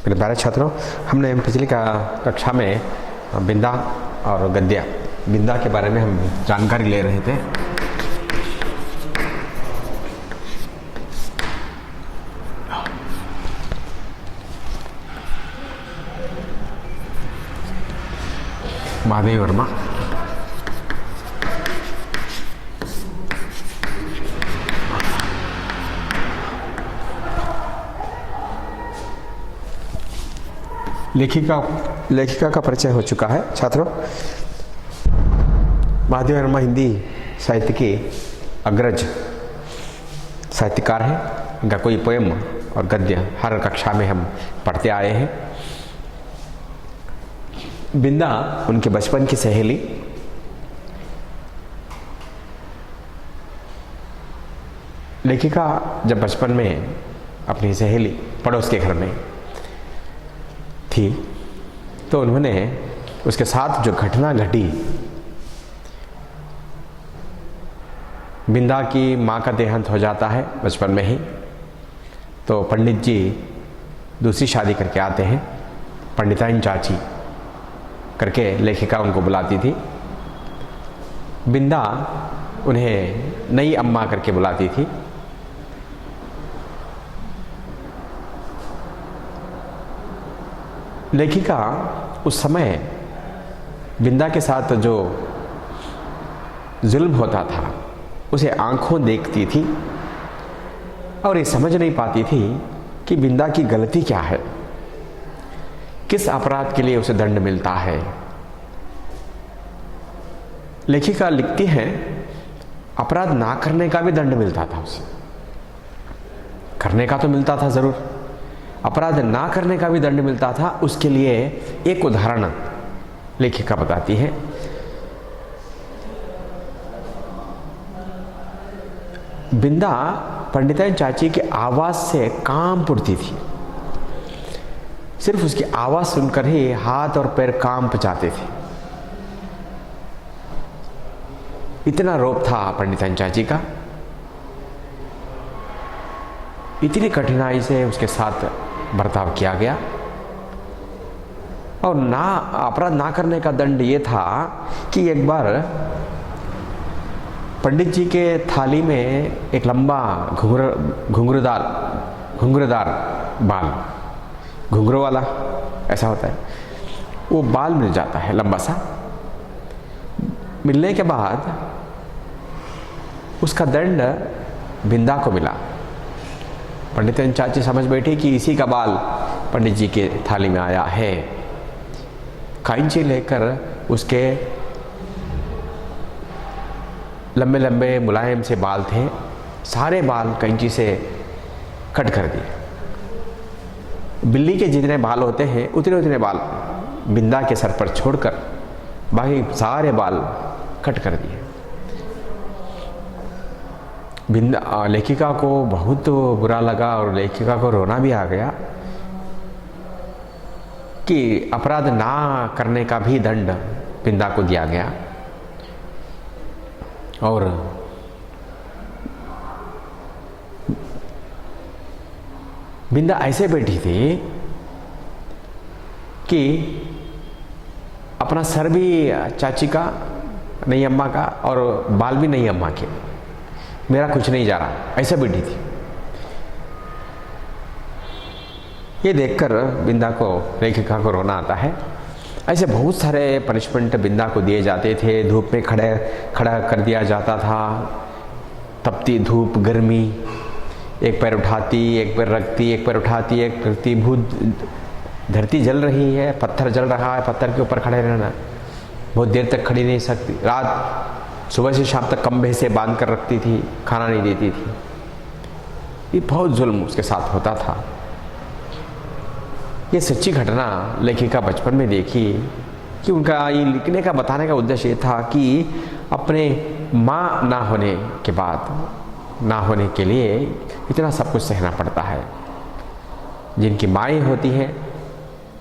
मेरे प्यारे छात्रों, हमने पिछली कक्षा में बिंदा और गद्या बिंदा के बारे में हम जानकारी ले रहे थे। महादेव वर्मा लेखिका का परिचय हो चुका है छात्रों। महादेव वर्मा हिंदी साहित्य के अग्रज साहित्यकार हैं। इनका कोई पोएम और गद्य हर कक्षा में हम पढ़ते आए हैं। बिंदा उनके बचपन की सहेली, लेखिका जब बचपन में अपनी सहेली पड़ोस के घर में थी तो उन्होंने उसके साथ जो घटना घटी, बिंदा की माँ का देहांत हो जाता है बचपन में ही, तो पंडित जी दूसरी शादी करके आते हैं। पंडिताइन चाची करके लेखिका उनको बुलाती थी। बिंदा उन्हें नई अम्मा करके बुलाती थी। लेखिका उस समय बिंदा के साथ जो जुल्म होता था उसे आंखों देखती थी और ये समझ नहीं पाती थी कि बिंदा की गलती क्या है, किस अपराध के लिए उसे दंड मिलता है। लेखिका लिखती है, अपराध ना करने का भी दंड मिलता था उसे। करने का तो मिलता था जरूर, अपराध ना करने का भी दंड मिलता था। उसके लिए एक उदाहरण लेखिका बताती है। बिंदा पंडिताइन चाची की आवाज से कांप उठती थी। सिर्फ उसकी आवाज सुनकर ही हाथ और पैर कांप जाते थे। इतना रोब था पंडिताइन चाची का। इतनी कठिनाई से उसके साथ बर्ताव किया गया। और ना अपराध ना करने का दंड ये था कि एक बार पंडित जी के थाली में एक लंबा घुंघरूदार बाल, घुंघरू वाला ऐसा होता है, वो बाल मिल जाता है लंबा सा। मिलने के बाद उसका दंड बिंदा को मिला। पंडिताइन चाची समझ बैठी कि इसी का बाल पंडित जी के थाली में आया है। कैंची लेकर उसके लंबे लंबे मुलायम से बाल थे, सारे बाल कैंची से कट कर दिए। बिल्ली के जितने बाल होते हैं उतने उतने बाल बिंदा के सर पर छोड़कर बाकी सारे बाल कट कर दिए। बिंदा लेखिका को बहुत बुरा लगा और लेखिका को रोना भी आ गया कि अपराध ना करने का भी दंड बिंदा को दिया गया। और बिंदा ऐसे बैठी थी कि अपना सर भी चाची का, नई अम्मा का, और बाल भी नई अम्मा के, मेरा कुछ नहीं जा रहा, ऐसे बैठी थी। ये देखकर बिंदा को, लेखिका को रोना आता है। ऐसे बहुत सारे पनिशमेंट बिंदा को दिए जाते थे। धूप में खड़ा कर दिया जाता था, तपती धूप, गर्मी, एक पैर उठाती, एक पैर रखती, एक पैर उठाती, एक रखती। भूत धरती जल रही है, पत्थर जल रहा है, पत्थर के ऊपर खड़े रहना, बहुत देर तक खड़ी नहीं सकती। रात सुबह से शाम तक कंबे से बांध कर रखती थी, खाना नहीं देती थी। ये बहुत जुल्म उसके साथ होता था। ये सच्ची घटना लेखिका बचपन में देखी कि उनका ये लिखने का, बताने का उद्देश्य ये था कि अपने माँ ना होने के बाद, ना होने के लिए इतना सब कुछ सहना पड़ता है। जिनकी माएँ होती हैं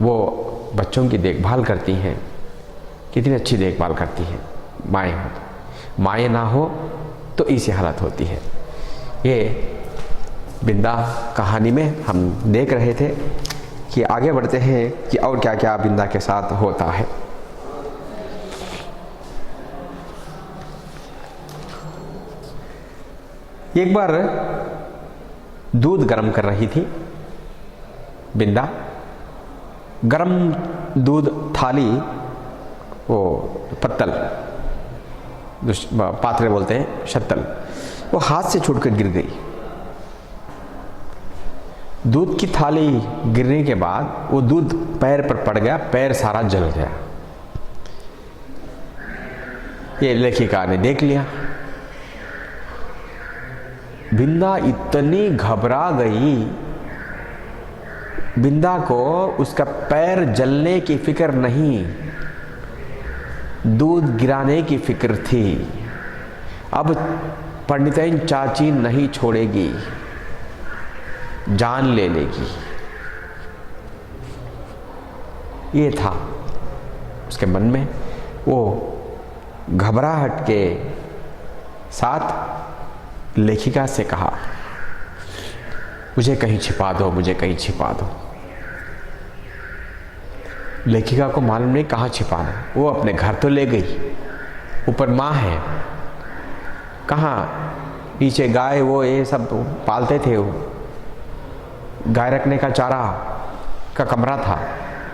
वो बच्चों की देखभाल करती हैं, कितनी अच्छी देखभाल करती हैं माएँ हो। माएँ ना हो तो ऐसी हालत होती है। ये बिंदा कहानी में हम देख रहे थे कि आगे बढ़ते हैं कि और क्या क्या बिंदा के साथ होता है। एक बार दूध गर्म कर रही थी बिंदा। गर्म दूध थाली, वो पत्तल, पात्रे बोलते हैं, शत्तल, वो हाथ से छूटकर गिर गई। दूध की थाली गिरने के बाद वो दूध पैर पर पड़ गया, पैर सारा जल गया। ये लेखिका ने देख लिया। बिंदा इतनी घबरा गई, बिंदा को उसका पैर जलने की फिक्र नहीं, दूध गिराने की फिक्र थी। अब पंडिताइन चाची नहीं छोड़ेगी, जान ले लेगी, ये था उसके मन में। वो घबराहट के साथ लेखिका से कहा, मुझे कहीं छिपा दो, मुझे कहीं छिपा दो। लेखिका को मालूम नहीं कहाँ छिपाना। वो अपने घर तो ले गई, ऊपर माँ है, कहाँ, नीचे गाय वो ये सब पालते थे, वो गाय रखने का चारा का कमरा था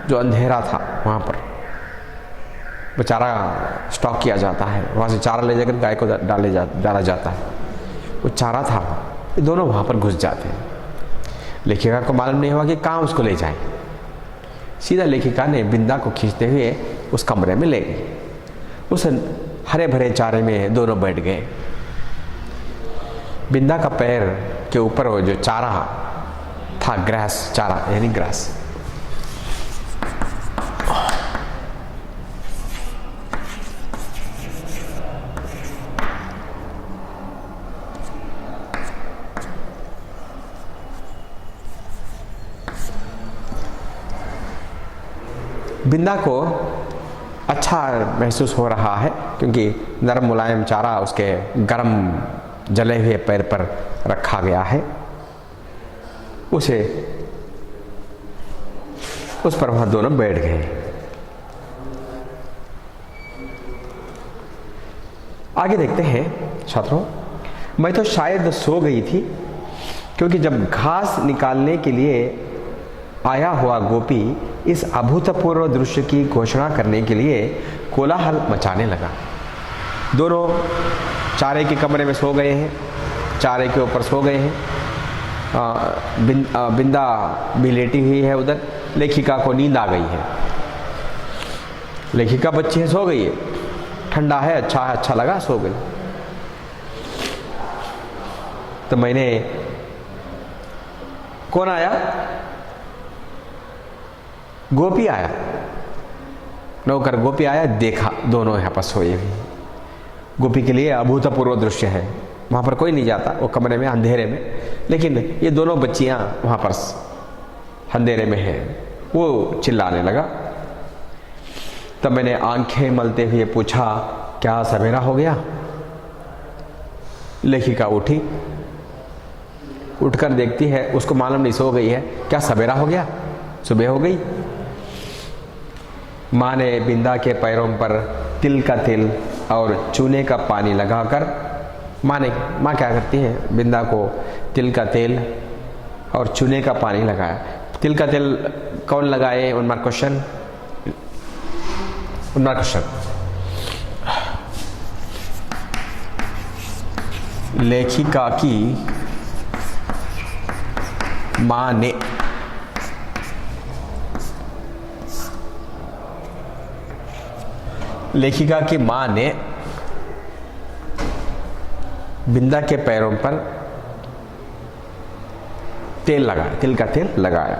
जो अंधेरा था, वहाँ पर वो चारा स्टॉक किया जाता है, वहाँ से चारा ले जाकर गाय को डाला जाता है, वो चारा था। ये दोनों वहाँ पर घुस जाते हैं। लेखिका को मालूम नहीं हुआ कि कहाँ उसको ले जाए। सीधा लेखिका ने बिंदा को खींचते हुए उस कमरे में ले गई। उस हरे भरे चारे में दोनों बैठ गए। बिंदा का पैर के ऊपर वो जो चारा था, ग्रास चारा यानी ग्रास, बिंदा को अच्छा महसूस हो रहा है क्योंकि नरम मुलायम चारा उसके गर्म जले हुए पैर पर रखा गया है। उसे उस पर वहां दोनों बैठ गए। आगे देखते हैं छात्रों। मैं तो शायद सो गई थी क्योंकि जब घास निकालने के लिए आया हुआ गोपी इस अभूतपूर्व दृश्य की घोषणा करने के लिए कोलाहल मचाने लगा। दोनों चारे के कमरे में सो गए हैं, चारे के ऊपर सो गए हैं। बिंदा भी लेटी हुई है उधर। लेखिका को नींद आ गई है। लेखिका बच्ची है, सो गई है, ठंडा है, अच्छा लगा, सो गई। तो मैंने, कौन आया? गोपी आया, नौकर गोपी आया, देखा दोनों यहाँ पर सोए हुए। गोपी के लिए अभूतपूर्व दृश्य है। वहाँ पर कोई नहीं जाता, वो कमरे में अंधेरे में, लेकिन ये दोनों बच्चियाँ वहाँ पर अंधेरे में है। वो चिल्लाने लगा। तब मैंने आंखें मलते हुए पूछा, क्या सवेरा हो गया? लेखिका उठी, उठकर देखती है, उसको मालूम नहीं, सो गई है। क्या सवेरा हो गया? सुबह हो गई। माँ ने बिंदा के पैरों पर तिल का तेल और चूने का पानी लगाकर, माँ क्या करती है, बिंदा को तिल का तेल और चूने का पानी लगाया। तिल का तेल कौन लगाए? उनका क्वेश्चन। लेखिका की माँ ने बिंदा के पैरों पर तेल लगाया, तिल का तेल लगाया।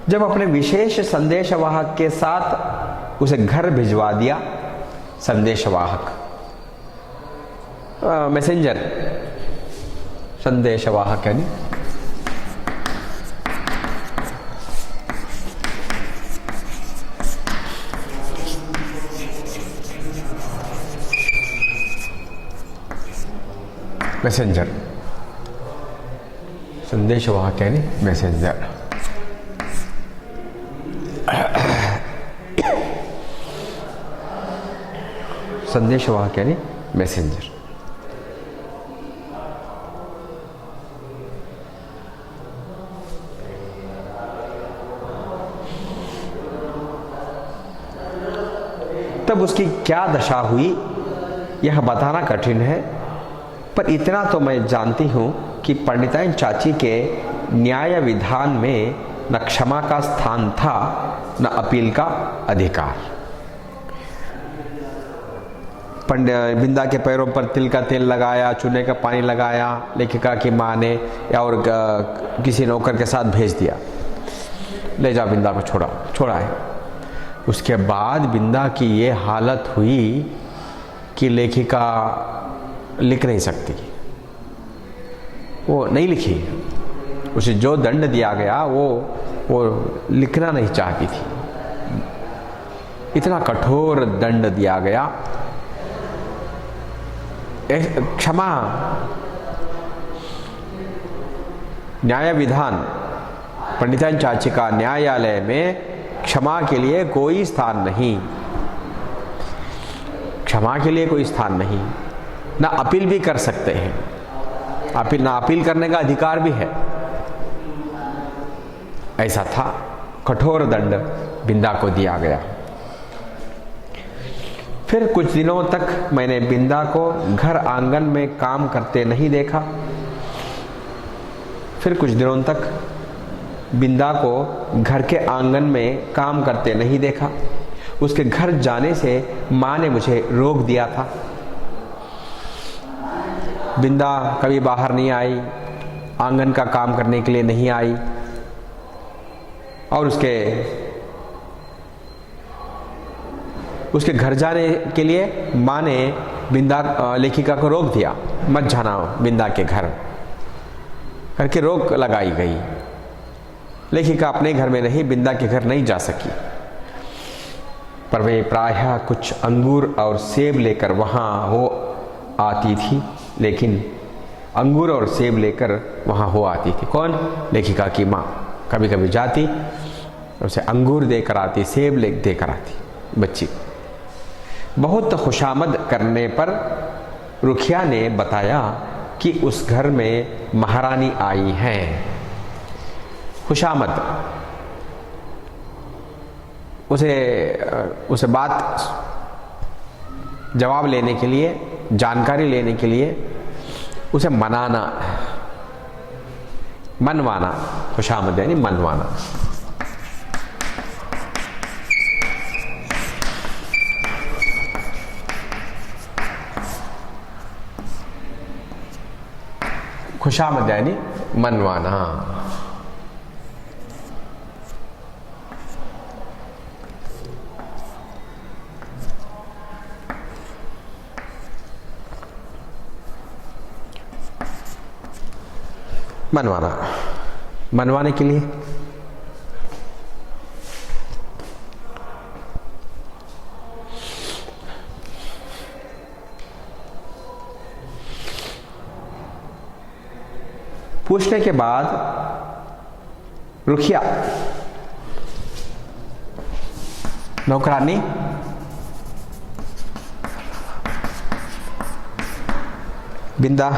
जब अपने विशेष संदेशवाहक के साथ उसे घर भिजवा दिया, संदेशवाहक मैसेंजर, संदेशवाहक यानी मैसेंजर, संदेशवाहक यानी मैसेंजर। संदेशवाहक यानी मैसेंजर। तब उसकी क्या दशा हुई यह बताना कठिन है, पर इतना तो मैं जानती हूं कि पंडिताइन चाची के न्याय विधान में न क्षमा का स्थान था न अपील का अधिकार। पंडित बिंदा के पैरों पर तिल का तेल लगाया, चूने का पानी लगाया, लेखिका की माँ ने और किसी नौकर के साथ भेज दिया, ले जा बिंदा को छोड़ा है। उसके बाद बिंदा की ये हालत हुई कि लेखिका लिख नहीं सकती, वो नहीं लिखी। उसे जो दंड दिया गया वो लिखना नहीं चाहती थी, इतना कठोर दंड दिया गया। क्षमा न्याय विधान, पंडिताइन चाची का न्यायालय में क्षमा के लिए कोई स्थान नहीं, क्षमा के लिए कोई स्थान नहीं। ना अपील भी कर सकते हैं, अपील करने का अधिकार भी है, ऐसा था। कठोर दंड बिंदा को दिया गया। फिर कुछ दिनों तक मैंने बिंदा को घर आंगन में काम करते नहीं देखा। फिर कुछ दिनों तक बिंदा को घर के आंगन में काम करते नहीं देखा। उसके घर जाने से माँ ने मुझे रोक दिया था। बिंदा कभी बाहर नहीं आई, आंगन का काम करने के लिए नहीं आई, और उसके घर जाने के लिए माँ ने लेखिका को रोक दिया, मत जाना बिंदा के घर करके रोक लगाई गई। लेखिका अपने घर में नहीं, बिंदा के घर नहीं जा सकी, पर वे प्रायः कुछ अंगूर और सेब लेकर वहाँ हो आती थी। लेकिन अंगूर और सेब लेकर वहाँ हो आती थी कौन? लेखिका की माँ। कभी कभी जाती, उसे अंगूर देकर आती, सेब देकर आती बच्ची। बहुत खुशामद करने पर रुखिया ने बताया कि उस घर में महारानी आई हैं। खुशामद, उसे बात जवाब लेने के लिए, जानकारी लेने के लिए उसे मनवाना। खुशामद यानी मनवाना। खुशामद यानी मनवाना। मनवाने के लिए पूछने के बाद रुखिया नौकरानी बिंदा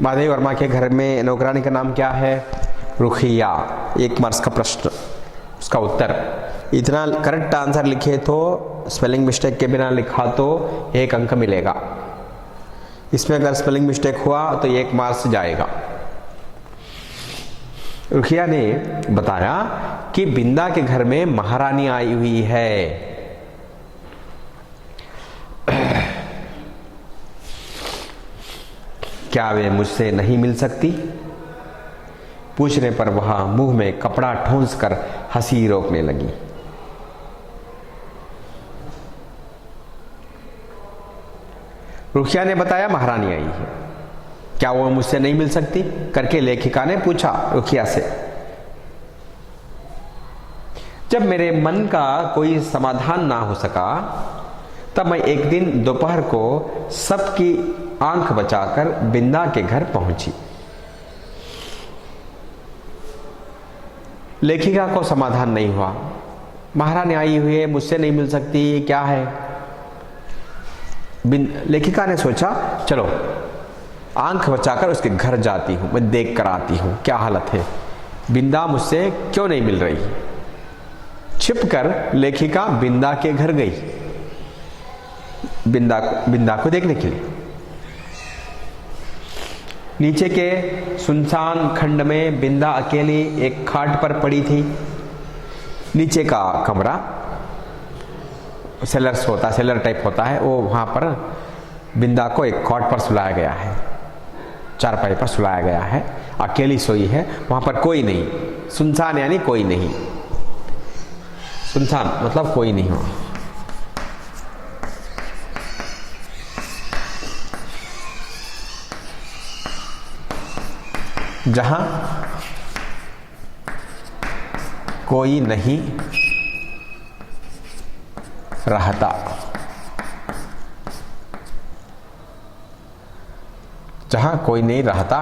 माधवी वर्मा के घर में नौकरानी का नाम क्या है? रुखिया। 1 मार्क्स का प्रश्न, उसका उत्तर इतना करेक्ट आंसर लिखे तो, स्पेलिंग मिस्टेक के बिना लिखा तो 1 अंक मिलेगा। इसमें अगर स्पेलिंग मिस्टेक हुआ तो 1 मार्क्स जाएगा। रुखिया ने बताया कि बिंदा के घर में महारानी आई हुई है। क्या वे मुझसे नहीं मिल सकती? पूछने पर वह मुंह में कपड़ा ठूंस कर हंसी रोकने लगी। रुखिया ने बताया महारानी आई है, क्या वो मुझसे नहीं मिल सकती करके लेखिका ने पूछा रुखिया से। जब मेरे मन का कोई समाधान ना हो सका तब मैं एक दिन दोपहर को सबकी आंख बचाकर बिंदा के घर पहुंची। लेखिका को समाधान नहीं हुआ। महारानी आई हुई है, मुझसे नहीं मिल सकती, क्या है। लेखिका ने सोचा चलो आंख बचाकर उसके घर जाती हूं, मैं देख कर आती हूं क्या हालत है, बिंदा मुझसे क्यों नहीं मिल रही। छिपकर लेखिका बिंदा के घर गई, बिंदा को देखने के लिए। नीचे के सुनसान खंड में बिंदा अकेली एक खाट पर पड़ी थी। नीचे का कमरा सेलर टाइप होता है, वो वहां पर बिंदा को एक कॉट पर सुलाया गया है, चारपाई पर सुलाया गया है, अकेली सोई है, वहां पर कोई नहीं। सुनसान यानी कोई नहीं, सुनसान मतलब कोई नहीं हो। जहां कोई नहीं रहता, जहां कोई नहीं रहता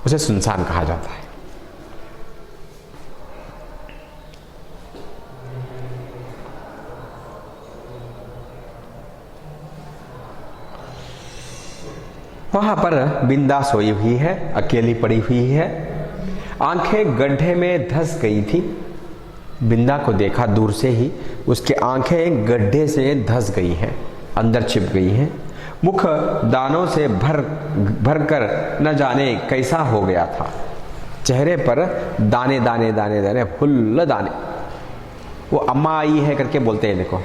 उसे सुनसान कहा जाता है। वहां पर बिंदा सोई हुई है, अकेली पड़ी हुई है, आंखें गड्ढे में धंस गई थी। बिंदा को देखा दूर से ही, उसकी आंखें गड्ढे से धंस गई हैं, अंदर छिप गई हैं। मुख दानों से भर कर न जाने कैसा हो गया था। चेहरे पर दाने दाने दाने दाने, फुल दाने। वो अम्मा आई है करके बोलते हैं, देखो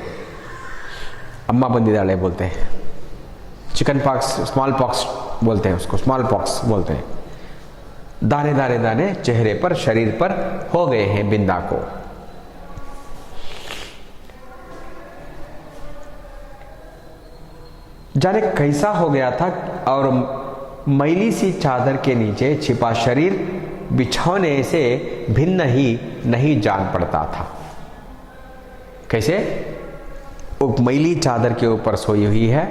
अम्मा बंदी दाले बोलते हैं। चिकन पॉक्स, स्मॉल पॉक्स बोलते हैं उसको, स्मॉल पॉक्स बोलते हैं। दाने दाने दाने चेहरे पर, शरीर पर हो गए हैं बिंदा को। जाने कैसा हो गया था, और मैली सी चादर के नीचे छिपा शरीर बिछौने से भिन्न ही नहीं जान पड़ता था। कैसे? वो मैली चादर के ऊपर सोई हुई है,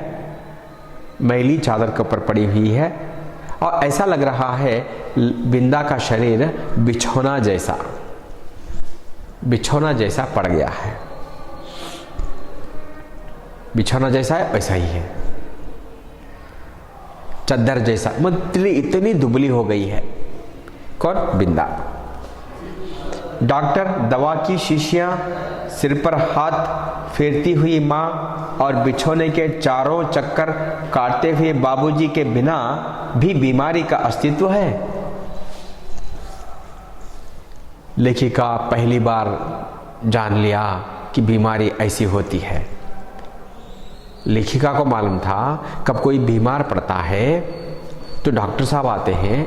मैली चादर के ऊपर पड़ी हुई है, और ऐसा लग रहा है बिंदा का शरीर बिछौना जैसा पड़ गया है। बिछौना जैसा है वैसा ही है, चद्दर जैसा, मतलब इतनी दुबली हो गई है। कौन? बिंदा। डॉक्टर दवा की शीशियां, सिर पर हाथ फेरती हुई माँ और बिछौने के चारों चक्कर काटते हुए बाबूजी के बिना भी बीमारी का अस्तित्व है। लेखिका पहली बार जान लिया कि बीमारी ऐसी होती है। लेखिका को मालूम था कब कोई बीमार पड़ता है तो डॉक्टर साहब आते हैं,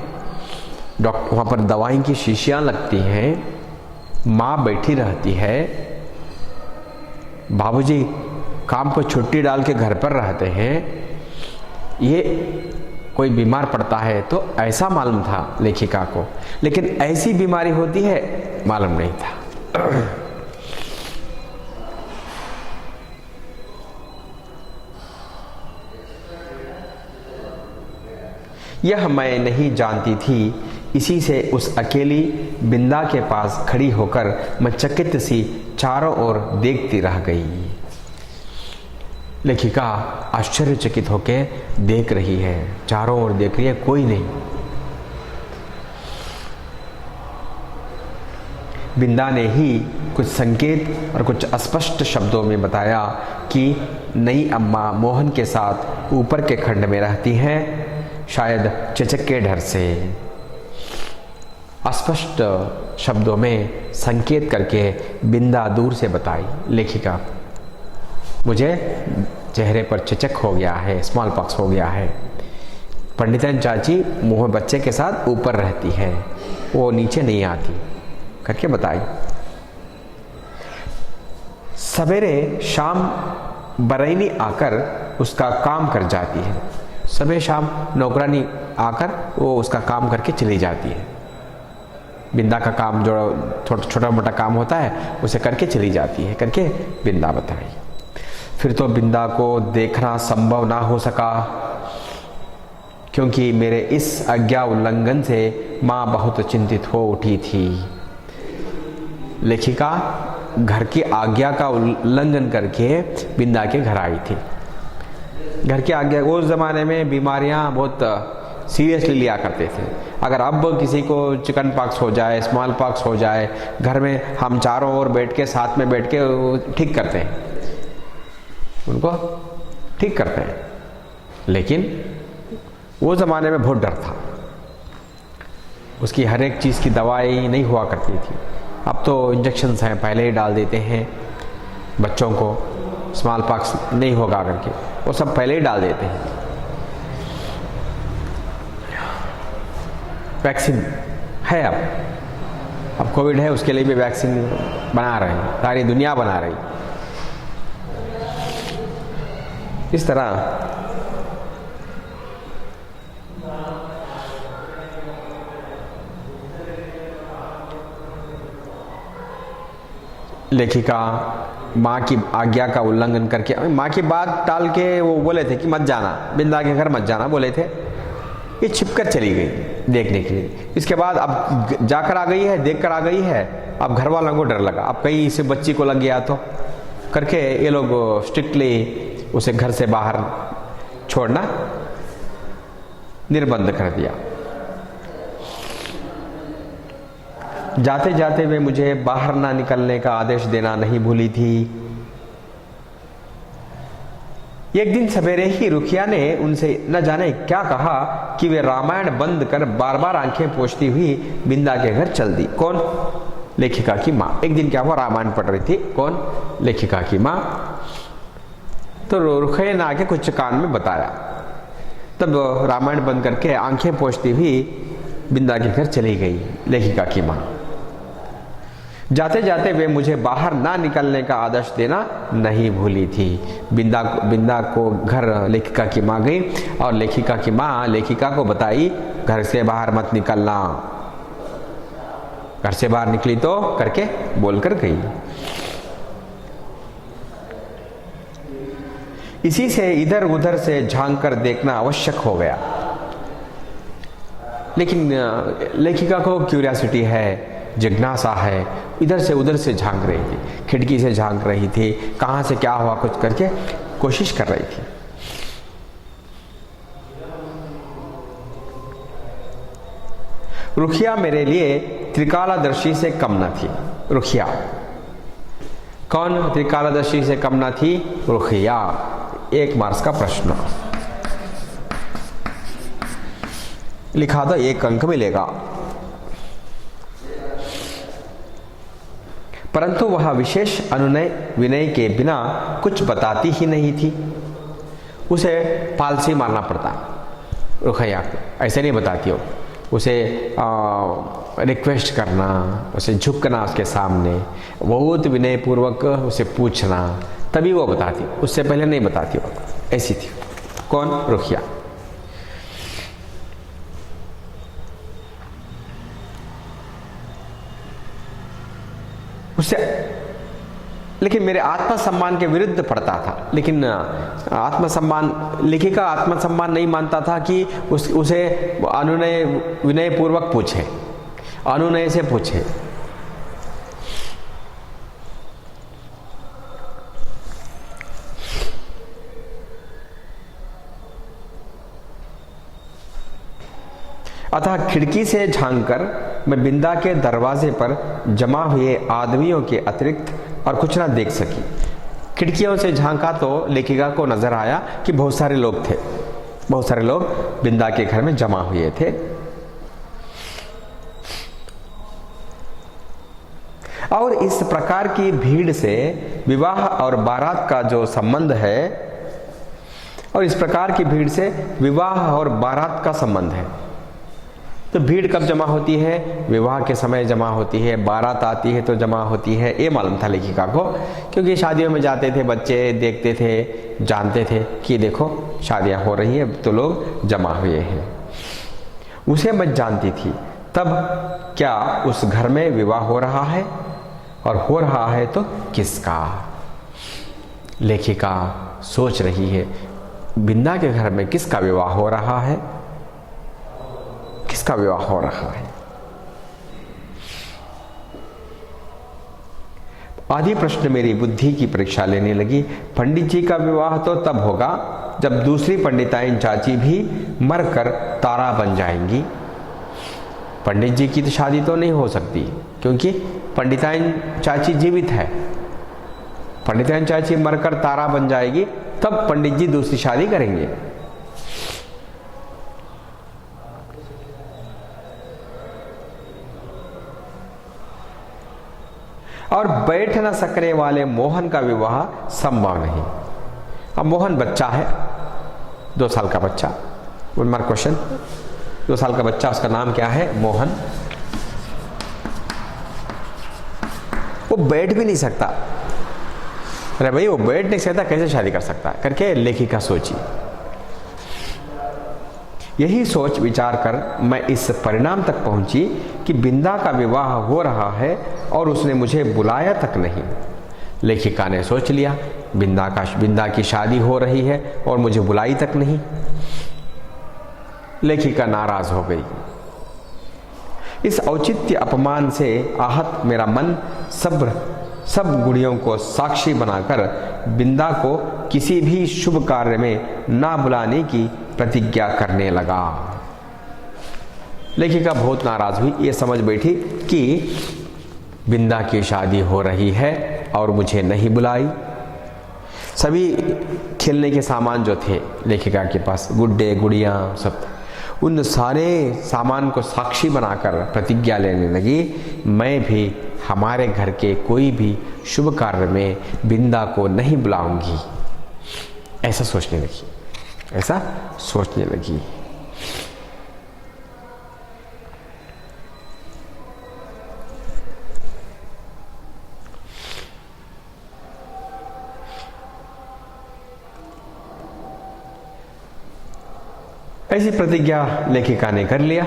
वहाँ पर दवाई की शीशियाँ लगती हैं, माँ बैठी रहती है, बाबूजी काम पर छुट्टी डाल के घर पर रहते हैं। ये कोई बीमार पड़ता है तो ऐसा मालूम था लेखिका को, लेकिन ऐसी बीमारी होती है मालूम नहीं था। यह मैं नहीं जानती थी, इसी से उस अकेली बिंदा के पास खड़ी होकर मैं चकित सी चारों ओर देखती रह गई। लेखिका आश्चर्यचकित होकर देख रही है, चारों ओर देख रही है, कोई नहीं। बिंदा ने ही कुछ संकेत और कुछ अस्पष्ट शब्दों में बताया कि नई अम्मा मोहन के साथ ऊपर के खंड में रहती हैं, शायद चचक के डर से। अस्पष्ट शब्दों में संकेत करके बिंदा दूर से बताई लेखिका, मुझे चेहरे पर चचक हो गया है, स्मॉल पॉक्स हो गया है। पंडितन चाची मुँह बच्चे के साथ ऊपर रहती है, वो नीचे नहीं आती करके बताई। सवेरे शाम बरैनी आकर उसका काम कर जाती है। सवेरे शाम नौकरानी आकर वो उसका काम करके चली जाती है। बिंदा का काम जो छोटा मोटा काम होता है उसे करके चली जाती है करके बिंदा बताई। फिर तो बिंदा को देखना संभव ना हो सका, क्योंकि मेरे इस आज्ञा उल्लंघन से माँ बहुत चिंतित हो उठी थी। लेखिका घर की आज्ञा का उल्लंघन करके बिंदा के घर आई थी। घर की आज्ञा, उस ज़माने में बीमारियां बहुत सीरियसली लिया करते थे। अगर अब किसी को चिकन पॉक्स हो जाए, स्मॉल पॉक्स हो जाए, घर में हम चारों ओर बैठ के साथ में बैठ के ठीक करते हैं, उनको ठीक करते हैं। लेकिन वो ज़माने में बहुत डर था, उसकी हर एक चीज़ की दवाई नहीं हुआ करती थी। अब तो इंजेक्शन्स हैं, पहले ही डाल देते हैं बच्चों को, स्मॉल पॉक्स नहीं होगा करके, वो सब पहले ही डाल देते हैं। वैक्सीन है, अब कोविड है, उसके लिए भी वैक्सीन बना रहे हैं, सारी दुनिया बना रही। इस तरह लेखिका माँ की आज्ञा का उल्लंघन करके, माँ की बात टाल के वो बोले थे कि मत जाना, बिंदा के घर मत जाना बोले थे, ये छिपकर चली गई देखने के लिए। इसके बाद अब जाकर आ गई है, देख कर आ गई है, अब घर वालों को डर लगा, अब कहीं इसे बच्ची को लग गया तो करके ये लोग स्ट्रिक्टली उसे घर से बाहर छोड़ना निर्बंध कर दिया। जाते जाते वे मुझे बाहर ना निकलने का आदेश देना नहीं भूली थी। एक दिन सवेरे ही रुखिया ने उनसे न जाने क्या कहा कि वे रामायण बंद कर बार बार आंखें पोंछती हुई बिंदा के घर चल दी। कौन? लेखिका की माँ। एक दिन क्या हुआ, रामायण पढ़ रही थी। कौन? लेखिका की माँ। तो रुखिया ने आके कुछ कान में बताया, तब रामायण बंद करके आंखें पोंछती हुई बिंदा के घर चली गई लेखिका की माँ। जाते जाते वे मुझे बाहर ना निकलने का आदेश देना नहीं भूली थी। बिंदा को घर लेखिका की माँ गई और लेखिका की माँ लेखिका को बताई, घर से बाहर मत निकलना। घर से बाहर निकली तो करके बोलकर गई। इसी से इधर उधर से झांक कर देखना आवश्यक हो गया। लेकिन लेखिका को क्यूरियोसिटी है, जिज्ञासा है, इधर से उधर से झांक रही थी, खिड़की से झांक रही थी, कहाँ से क्या हुआ कुछ करके कोशिश कर रही थी। रुखिया मेरे लिए त्रिकालदर्शी से कम न थी। रुखिया कौन? त्रिकालदर्शी से कम न थी रुखिया। 1 मार्क्स का प्रश्न लिखा तो 1 अंक मिलेगा। परंतु वह विशेष अनुनय विनय के बिना कुछ बताती ही नहीं थी। उसे पालसी मारना पड़ता रुखैया को, ऐसे नहीं बताती हो। उसे रिक्वेस्ट करना, उसे झुकना उसके सामने, बहुत विनयपूर्वक उसे पूछना, तभी वो बताती, उससे पहले नहीं बताती वो। ऐसी थी। कौन? रुखिया। उससे लेकिन मेरे आत्मसम्मान के विरुद्ध पड़ता था। लेकिन आत्मसम्मान, लेखिका आत्मसम्मान नहीं मानता था कि उसे अनुनय विनय पूर्वक पूछे, अनुनय से पूछे। अतः खिड़की से झांककर मैं बिंदा के दरवाजे पर जमा हुए आदमियों के अतिरिक्त और कुछ ना देख सकी। खिड़कियों से झांका तो लेखिका को नजर आया कि बहुत सारे लोग थे, बहुत सारे लोग बिंदा के घर में जमा हुए थे। और इस प्रकार की भीड़ से विवाह और बारात का जो संबंध है, और इस प्रकार की भीड़ से विवाह और बारात का संबंध है। तो भीड़ कब जमा होती है? विवाह के समय जमा होती है, बारात आती है तो जमा होती है। ये मालूम था लेखिका को, क्योंकि शादियों में जाते थे बच्चे, देखते थे, जानते थे कि देखो शादियां हो रही है तो लोग जमा हुए हैं। उसे मैं जानती थी। तब क्या उस घर में विवाह हो रहा है, और हो रहा है तो किसका? लेखिका सोच रही है, बिंदा के घर में किसका विवाह हो रहा है, किसका विवाह हो रहा है। आदि प्रश्न मेरी बुद्धि की परीक्षा लेने लगी। पंडित जी का विवाह तो तब होगा जब दूसरी पंडिताइन चाची भी मरकर तारा बन जाएंगी। पंडित जी की तो शादी तो नहीं हो सकती, क्योंकि पंडिताइन चाची जीवित है। पंडिताइन चाची मरकर तारा बन जाएगी, तब पंडित जी दूसरी शादी करेंगे। और बैठ न सकने वाले मोहन का विवाह संभव नहीं। अब मोहन बच्चा है, 2 साल का बच्चा। 1 मार्क क्वेश्चन। 2 साल का बच्चा, उसका नाम क्या है? मोहन। वो बैठ भी नहीं सकता। अरे भाई, वो बैठ नहीं सकता, कैसे शादी कर सकता करके लेखिका सोची। यही सोच विचार कर मैं इस परिणाम तक पहुंची कि बिंदा का विवाह हो रहा है और उसने मुझे बुलाया तक नहीं। लेखिका ने सोच लिया बिंदा की शादी हो रही है और मुझे बुलाई तक नहीं। लेखिका नाराज हो गई। इस औचित्य अपमान से आहत मेरा मन सब गुड़ियों को साक्षी बनाकर बिंदा को किसी भी शुभ कार्य में ना बुलाने की प्रतिज्ञा करने लगा। लेखिका बहुत नाराज हुई। ये समझ बैठी कि बिंदा की शादी हो रही है और मुझे नहीं बुलाई। सभी खेलने के सामान जो थे लेखिका के पास, गुड्डे गुड़ियाँ सब, उन सारे सामान को साक्षी बनाकर प्रतिज्ञा लेने लगी, मैं भी हमारे घर के कोई भी शुभ कार्य में बिंदा को नहीं बुलाऊंगी। ऐसा सोचने लगी। ऐसी प्रतिज्ञा लेखिका ने कर लिया।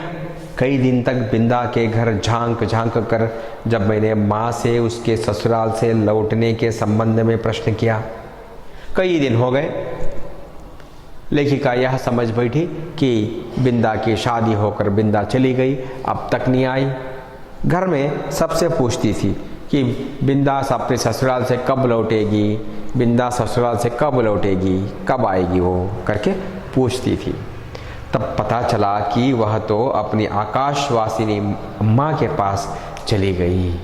कई दिन तक बिंदा के घर झांक कर जब मैंने माँ से उसके ससुराल से लौटने के संबंध में प्रश्न किया, कई दिन हो गए। लेखिका यह समझ बैठी कि बिंदा की शादी होकर बिंदा चली गई, अब तक नहीं आई। घर में सबसे पूछती थी कि बिंदा अपने ससुराल से कब लौटेगी, बिंदा ससुराल से कब लौटेगी, कब आएगी वो करके पूछती थी। तब पता चला कि वह तो अपनी आकाशवासिनी अम्मा के पास चली गई।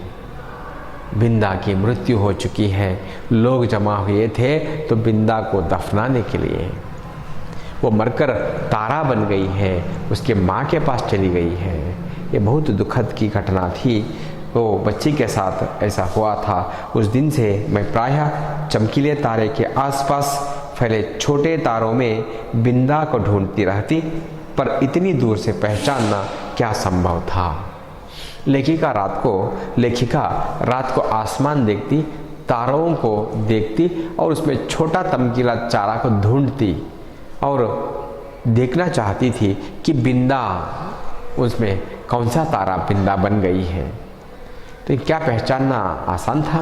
बिंदा की मृत्यु हो चुकी है। लोग जमा हुए थे तो बिंदा को दफनाने के लिए। वो मरकर तारा बन गई है, उसके माँ के पास चली गई है। ये बहुत दुखद की घटना थी। वो बच्ची के साथ ऐसा हुआ था। उस दिन से मैं प्रायः चमकीले तारे के आसपास फैले छोटे तारों में बिंदा को ढूंढती रहती, पर इतनी दूर से पहचानना क्या संभव था। लेखिका रात को आसमान देखती, तारों को देखती और उसमें छोटा चमकीला तारा को ढूंढती और देखना चाहती थी कि बिंदा, उसमें कौन सा तारा बिंदा बन गई है। तो क्या पहचानना आसान था?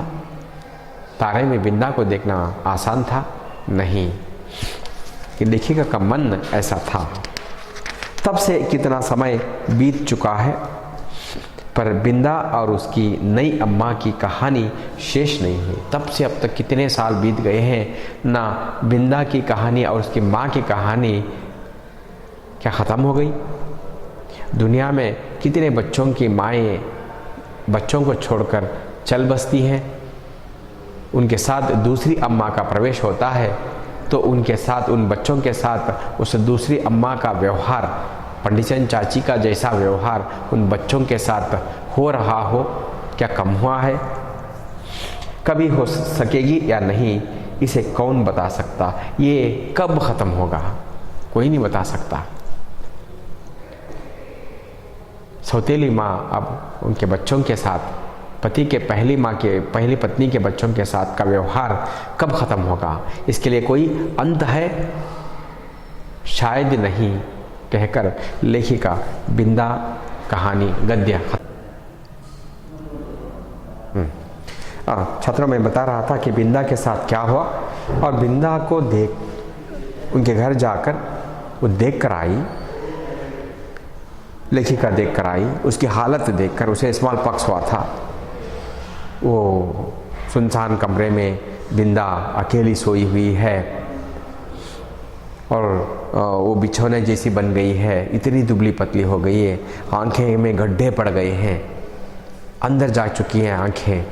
तारे में बिंदा को देखना आसान था? नहीं। कि लेखिका का मन ऐसा था। तब से कितना समय बीत चुका है, पर बिंदा और उसकी नई अम्मा की कहानी शेष नहीं हुई। तब से अब तक कितने साल बीत गए हैं, ना बिंदा की कहानी और उसकी माँ की कहानी क्या ख़त्म हो गई? दुनिया में कितने बच्चों की माएँ बच्चों को छोड़कर चल बसती हैं। उनके साथ दूसरी अम्मा का प्रवेश होता है तो उनके साथ, उन बच्चों के साथ उस दूसरी अम्मा का व्यवहार, पंडितन चाची का जैसा व्यवहार उन बच्चों के साथ हो रहा हो, क्या कम हुआ है? कभी हो सकेगी या नहीं, इसे कौन बता सकता? ये कब ख़त्म होगा, कोई नहीं बता सकता। सौतेली माँ अब उनके बच्चों के साथ, पति के पहली पत्नी के बच्चों के साथ का व्यवहार कब ख़त्म होगा, इसके लिए कोई अंत है? शायद नहीं, कहकर लेखिका बिंदा कहानी गद्य छात्रों में बता रहा था कि बिंदा के साथ क्या हुआ। और बिंदा को देख उनके घर जाकर वो देख कर आई, लेखिका देख कर आई, उसकी हालत देखकर उसे स्मॉल पॉक्स हुआ था। वो सुनसान कमरे में बिंदा अकेली सोई हुई है और वो बिछौने जैसी बन गई है, इतनी दुबली पतली हो गई है, आंखें में गड्ढे पड़ गए हैं, अंदर जा चुकी हैं आंखें,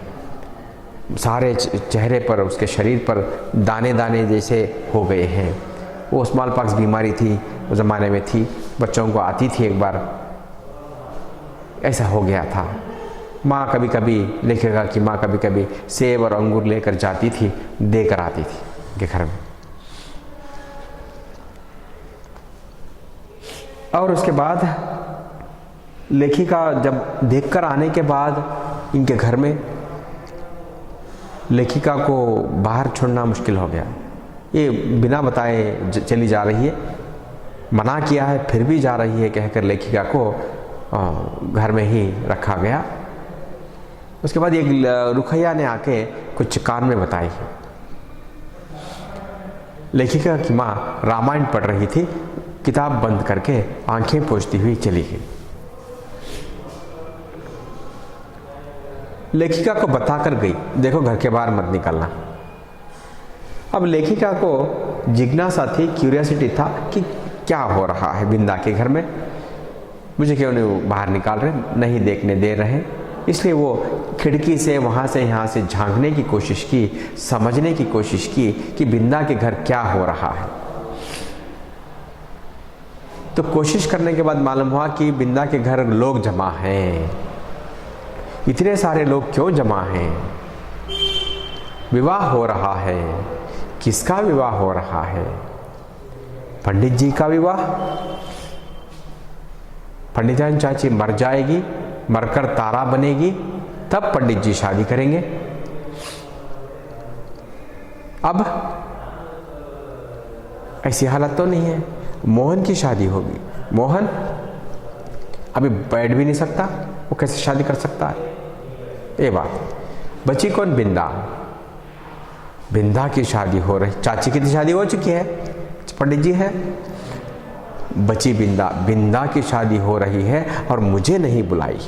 सारे चेहरे पर उसके शरीर पर दाने दाने जैसे हो गए हैं। वो स्मॉल पॉक्स बीमारी थी, उस ज़माने में थी, बच्चों को आती थी, एक बार ऐसा हो गया था। माँ कभी कभी, लेखिका की माँ कभी कभी सेब और अंगूर लेकर जाती थी, देकर आती थी उनके घर में। और उसके बाद लेखिका जब देखकर आने के बाद इनके घर में लेखिका को बाहर छोड़ना मुश्किल हो गया। ये बिना बताए चली जा रही है, मना किया है फिर भी जा रही है कहकर लेखिका को घर में ही रखा गया। उसके बाद एक रुखैया ने आके कुछ कान में बताई। लेखिका की माँ रामायण पढ़ रही थी, किताब बंद करके आंखें पोंछती हुई चली गई। लेखिका को बताकर गई, देखो घर के बाहर मत निकलना। अब लेखिका को जिज्ञासा थी, क्यूरियोसिटी था कि क्या हो रहा है बिंदा के घर में, मुझे क्यों नहीं बाहर निकाल रहे, नहीं देखने दे रहे। इसलिए वो खिड़की से वहाँ से यहाँ से झांकने की कोशिश की, समझने की कोशिश की कि बिंदा के घर क्या हो रहा है। तो कोशिश करने के बाद मालूम हुआ कि बिंदा के घर लोग जमा हैं। इतने सारे लोग क्यों जमा हैं? विवाह हो रहा है। किसका विवाह हो रहा है? पंडित जी का विवाह। पंडितान चाची मर जाएगी, मरकर तारा बनेगी, तब पंडित जी शादी करेंगे। अब ऐसी हालत तो नहीं है। मोहन की शादी होगी। मोहन अभी बैठ भी नहीं सकता, वो कैसे शादी कर सकता है? ये बात। बची कौन? बिंदा। बिंदा की शादी हो रही, चाची की तो शादी हो चुकी है, पंडित जी है। बची बिंदा, बिंदा की शादी हो रही है और मुझे नहीं बुलाई।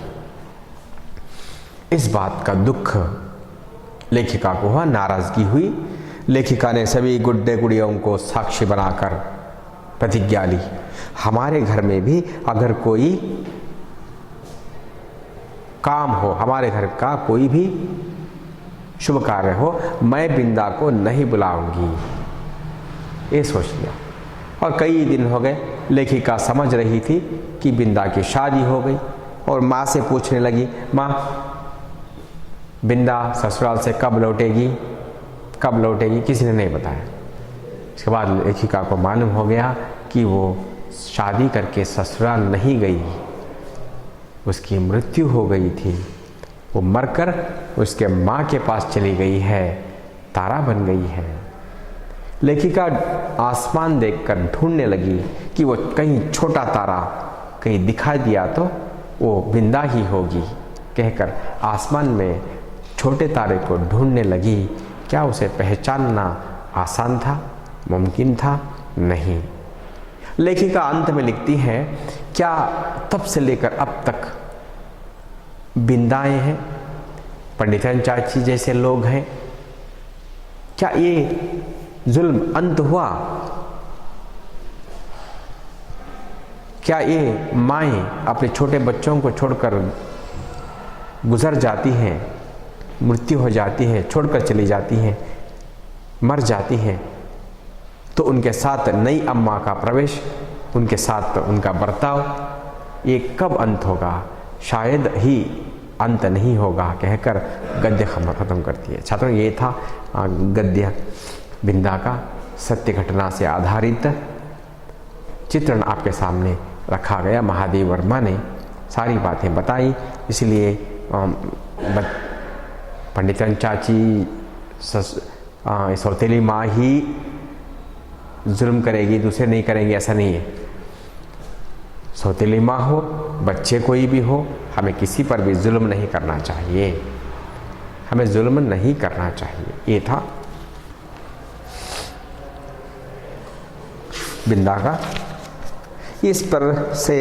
इस बात का दुख लेखिका को हुआ, नाराजगी हुई। लेखिका ने सभी गुड्डे गुड़ियों को साक्षी बनाकर प्रतिज्ञा ली, हमारे घर में भी अगर कोई काम हो, हमारे घर का कोई भी शुभ कार्य हो, मैं बिंदा को नहीं बुलाऊंगी। ये सोच लिया। और कई दिन हो गए, लेखिका समझ रही थी कि बिंदा की शादी हो गई और माँ से पूछने लगी, माँ बिंदा ससुराल से कब लौटेगी, कब लौटेगी? किसी ने नहीं बताया। इसके बाद लेखिका को मालूम हो गया कि वो शादी करके ससुराल नहीं गई, उसकी मृत्यु हो गई थी। वो मरकर उसके माँ के पास चली गई है, तारा बन गई है। लेखिका आसमान देखकर ढूंढने लगी कि वो कहीं छोटा तारा कहीं दिखाई दिया तो वो बिंदा ही होगी कहकर आसमान में छोटे तारे को ढूंढने लगी। क्या उसे पहचानना आसान था? मुमकिन था? नहीं। लेखिका अंत में लिखती है, क्या तब से लेकर अब तक बिंदाएं हैं, पंडितन चाची जैसे लोग हैं? क्या ये जुल्म अंत हुआ? क्या ये माएँ अपने छोटे बच्चों को छोड़कर गुजर जाती हैं, मृत्यु हो जाती है, छोड़कर चली जाती हैं, मर जाती हैं, तो उनके साथ नई अम्मा का प्रवेश, उनके साथ उनका बर्ताव, ये कब अंत होगा? शायद ही अंत नहीं होगा कहकर गद्य खत्म करती है। छात्रों, ये था गद्य बिंदा का सत्य घटना से आधारित चित्रण आपके सामने रखा गया। महादेव वर्मा ने सारी बातें बताई, इसलिए पंडितन चाची सौतेली माँ ही जुल्म करेगी, दूसरे नहीं करेंगे, ऐसा नहीं है। सौतेली माँ हो, बच्चे कोई भी हो, हमें किसी पर भी जुल्म नहीं करना चाहिए, हमें जुल्म नहीं करना चाहिए। ये था। बिंदा का। इस पर से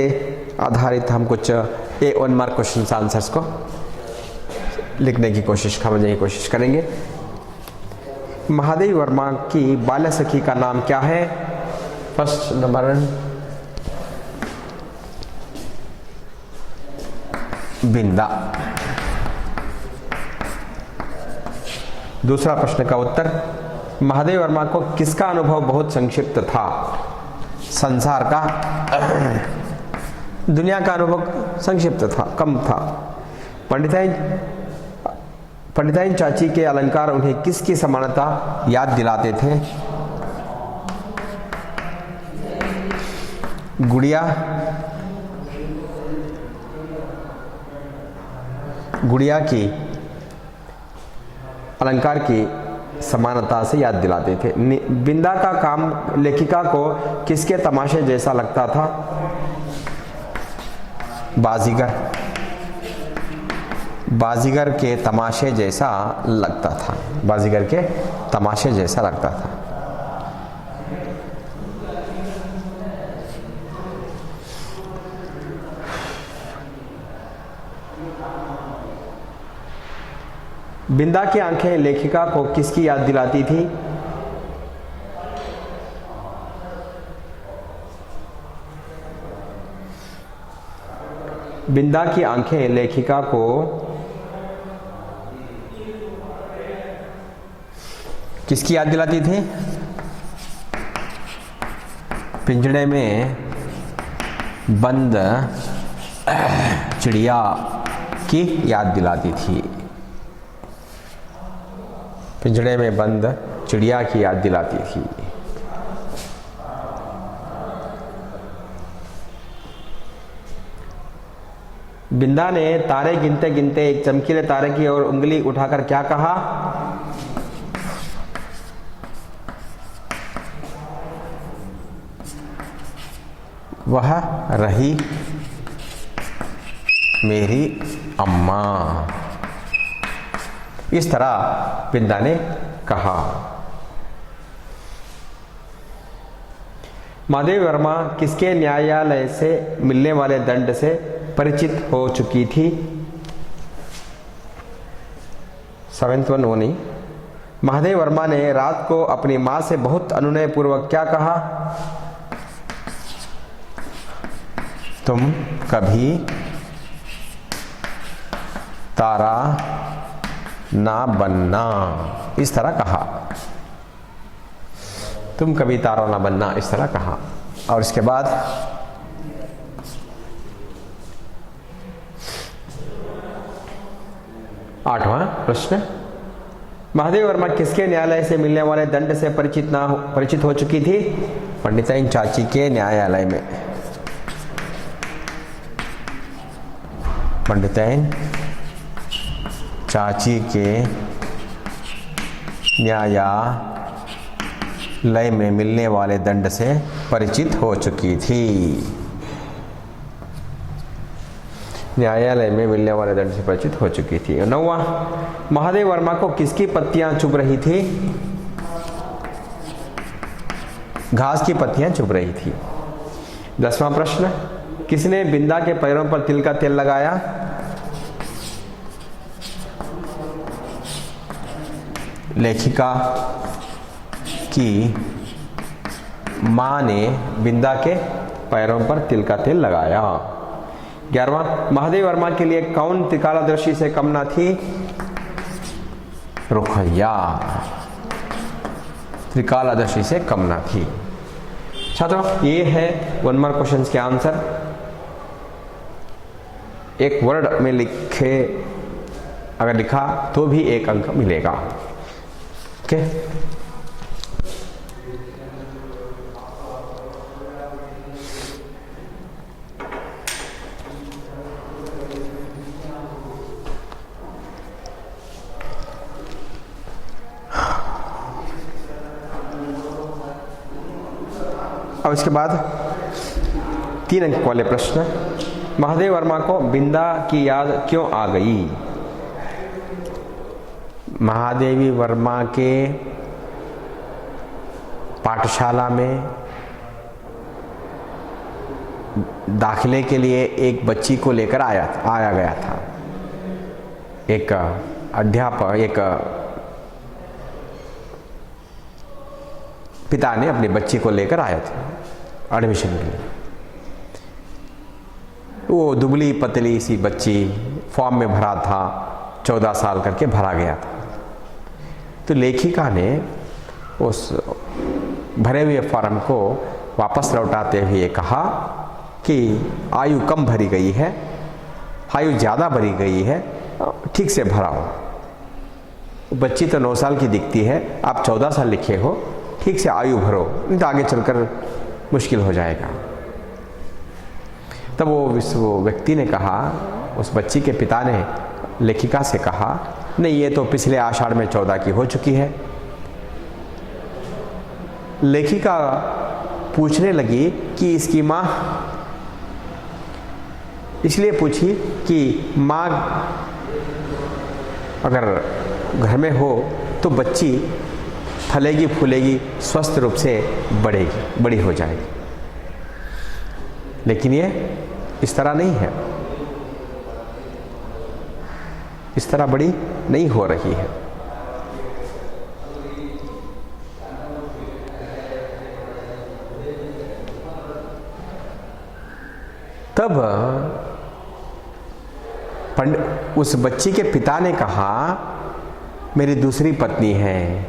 आधारित हम कुछ 1 मार्क क्वेश्चन आंसर्स को लिखने की कोशिश, समझने की कोशिश करेंगे। महादेवी वर्मा की बाल्य सखी का नाम क्या है? फर्स्ट नंबर बिंदा। दूसरा प्रश्न का उत्तर, महादेवी वर्मा को किसका अनुभव बहुत संक्षिप्त था? संसार का, दुनिया का अनुभव संक्षिप्त था, कम था। पंडिताइन चाची के अलंकार उन्हें किसकी समानता याद दिलाते थे? गुड़िया की अलंकार की समानता से याद दिलाते थे। बिंदा का काम लेखिका को किसके तमाशे जैसा लगता था? बाजीगर के तमाशे जैसा लगता था। बाजीगर के तमाशे जैसा लगता था। बिंदा की आंखें लेखिका को किसकी याद दिलाती थी? बिंदा की आंखें लेखिका को किसकी याद दिलाती थी? पिंजड़े में बंद चिड़िया की याद दिलाती थी। पिंजड़े में बंद चिड़िया की याद दिलाती थी। बिंदा ने तारे गिनते गिनते एक चमकीले तारे की ओर उंगली उठाकर क्या कहा? वह रही मेरी अम्मा। इस तरह बिंदा ने कहा। महादेवी वर्मा किसके न्यायालय से मिलने वाले दंड से परिचित हो चुकी थी? 7th वन वो नहीं। महादेवी वर्मा ने रात को अपनी मां से बहुत अनुनय पूर्वक क्या कहा? तुम कभी तारा ना बनना। इस तरह कहा। तुम कभी तारा ना बनना, इस तरह कहा। और इसके बाद आठवां प्रश्न, महादेवी वर्मा किसके न्यायालय से मिलने वाले दंड से परिचित हो चुकी थी? पंडिताइन चाची के न्यायालय में। पंडिताइन चाची के न्यायालय में मिलने वाले दंड से परिचित हो चुकी थी। न्यायालय में मिलने वाले दंड से परिचित हो चुकी थी। 9वां, महादेवी वर्मा को किसकी पत्तियां चुभ रही थी? घास की पत्तियां चुभ रही थी। 10वां प्रश्न, किसने बिंदा के पैरों पर तिल का तेल लगाया? लेखिका की मां ने बिंदा के पैरों पर तिल का तेल लगाया। 11वां, महादेवी वर्मा के लिए कौन त्रिकालदर्शी से कम ना थी? रुखैया त्रिकालदर्शी से कम ना थी। छात्रों, ये है 1 मार्क क्वेश्चंस के आंसर। एक वर्ड में लिखे, अगर लिखा तो भी 1 अंक मिलेगा। ओके, अब इसके बाद 3 अंक वाले प्रश्न, महादेवी वर्मा को बिंदा की याद क्यों आ गई? महादेवी वर्मा के पाठशाला में दाखिले के लिए एक बच्ची को लेकर आया गया था। एक अध्यापक, एक पिता ने अपनी बच्ची को लेकर आया था एडमिशन के लिए। वो दुबली पतली सी बच्ची, फॉर्म में भरा था, 14 साल करके भरा गया था। तो लेखिका ने उस भरे हुए फॉर्म को वापस लौटाते हुए कहा कि आयु कम भरी गई है, आयु ज़्यादा भरी गई है, ठीक से भराओ। बच्ची तो 9 साल की दिखती है, आप 14 साल लिखे हो, ठीक से आयु भरो, नहीं तो आगे चलकर मुश्किल हो जाएगा। तब वो व्यक्ति ने कहा, उस बच्ची के पिता ने लेखिका से कहा, नहीं ये तो पिछले आषाढ़ में 14 की हो चुकी है। लेखिका पूछने लगी कि इसकी माँ, इसलिए पूछी कि माँ अगर घर में हो तो बच्ची फलेगी फूलेगी, स्वस्थ रूप से बढ़ेगी, बड़ी हो जाएगी। लेकिन ये इस तरह नहीं है, इस तरह बड़ी नहीं हो रही है। तब उस बच्ची के पिता ने कहा, मेरी दूसरी पत्नी है,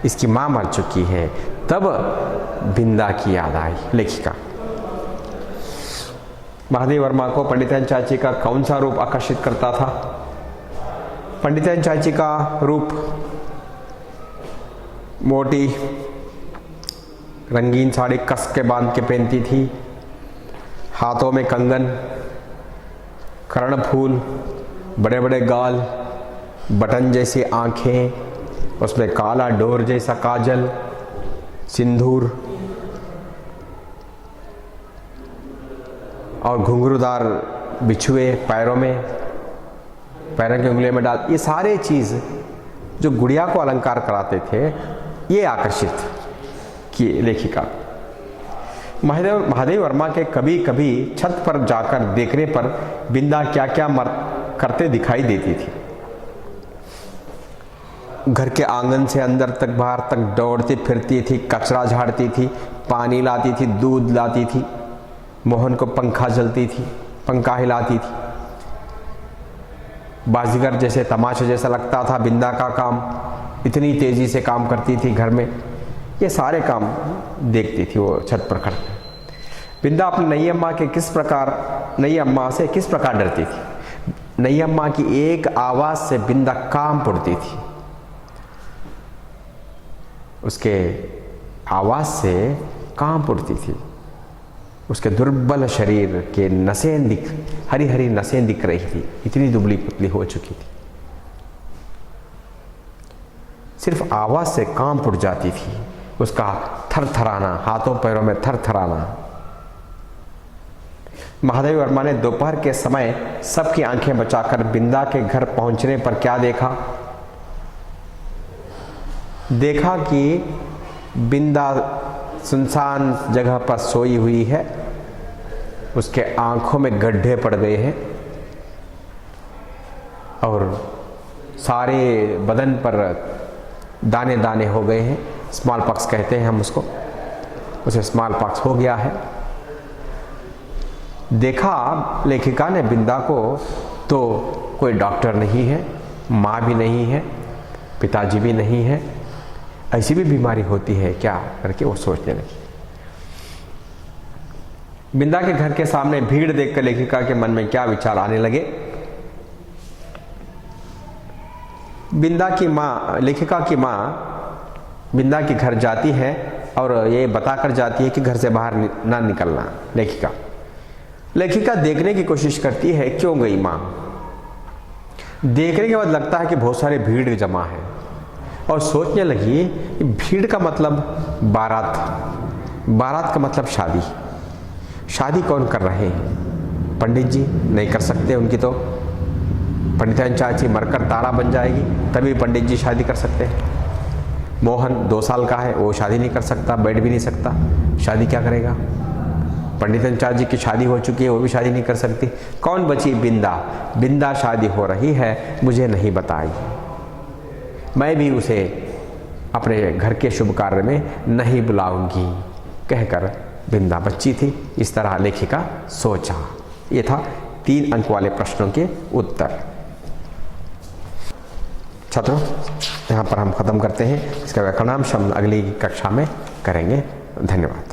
इसकी मां मर चुकी है। तब बिंदा की याद आई लेखिका। महादेव वर्मा को पंडिताइन चाची का कौन सा रूप आकर्षित करता था? पंडिताइन चाची का रूप मोटी रंगीन साड़ी कस के बांध के पहनती थी, हाथों में कंगन, कर्णफूल, बड़े बड़े गाल, बटन जैसी आंखें, उसमें काला डोर जैसा काजल, सिंदूर और घुंघरूदार बिछुए पैरों में, पैरों की उंगलियों में डाल, ये सारे चीज़ जो गुड़िया को अलंकार कराते थे, ये आकर्षित की लेखिका। महादेव वर्मा के कभी कभी छत पर जाकर देखने पर बिंदा क्या क्या करते दिखाई देती थी। घर के आंगन से अंदर तक बाहर तक दौड़ती फिरती थी, कचरा झाड़ती थी, पानी लाती थी, दूध लाती थी, मोहन को पंखा जलती थी, पंखा हिलाती थी। बाजीगर जैसे, तमाशा जैसा लगता था बिंदा का काम, इतनी तेजी से काम करती थी घर में। ये सारे काम देखती थी वो छत पर खड़े। बिंदा अपनी नई अम्मा से किस प्रकार डरती थी? नई अम्मा की एक आवाज से बिंदा कांप उठती थी। उसके आवाज से कांप उठती थी। उसके दुर्बल शरीर के नसें हरी हरी नसें दिख रही थी, इतनी दुबली पतली हो चुकी थी। सिर्फ आवाज से कांप उठ जाती थी। उसका थरथराना, हाथों पैरों में थरथराना। महादेव वर्मा ने दोपहर के समय सबकी आंखें बचाकर बिंदा के घर पहुंचने पर क्या देखा? देखा कि बिंदा सुनसान जगह पर सोई हुई है, उसके आंखों में गड्ढे पड़ गए हैं और सारे बदन पर दाने दाने हो गए हैं। स्मॉल पॉक्स कहते हैं हम उसको, उसे स्मॉल पॉक्स हो गया है। देखा लेखिका ने बिंदा को तो कोई डॉक्टर नहीं है, माँ भी नहीं है, पिताजी भी नहीं है, ऐसी भी बीमारी होती है क्या करके वो सोचने लगी। बिंदा के घर के सामने भीड़ देखकर लेखिका के मन में क्या विचार आने लगे? लेखिका की माँ बिंदा के घर जाती है और ये बताकर जाती है कि घर से बाहर ना निकलना। लेखिका देखने की कोशिश करती है, क्यों गई माँ? देखने के बाद लगता है कि बहुत सारे भीड़ जमा है और सोचने लगी कि भीड़ का मतलब बारात, बारात का मतलब शादी। शादी कौन कर रहे हैं? पंडित जी नहीं कर सकते, उनकी तो पंडिताइन चाची मरकर तारा बन जाएगी, तभी पंडित जी शादी कर सकते हैं। मोहन 2 साल का है, वो शादी नहीं कर सकता, बैठ भी नहीं सकता, शादी क्या करेगा? पंडिताचार्य जी की शादी हो चुकी है, वो भी शादी नहीं कर सकती। कौन बची? बिंदा। बिंदा शादी हो रही है, मुझे नहीं बताई, मैं भी उसे अपने घर के शुभ कार्य में नहीं बुलाऊंगी, कहकर बिंदा बच्ची थी। इस तरह लेखिका सोचा। ये था 3 अंक वाले प्रश्नों के उत्तर। छात्रों, यहाँ पर हम खत्म करते हैं। इसका व्याकरणांश हम अगली कक्षा में करेंगे। धन्यवाद।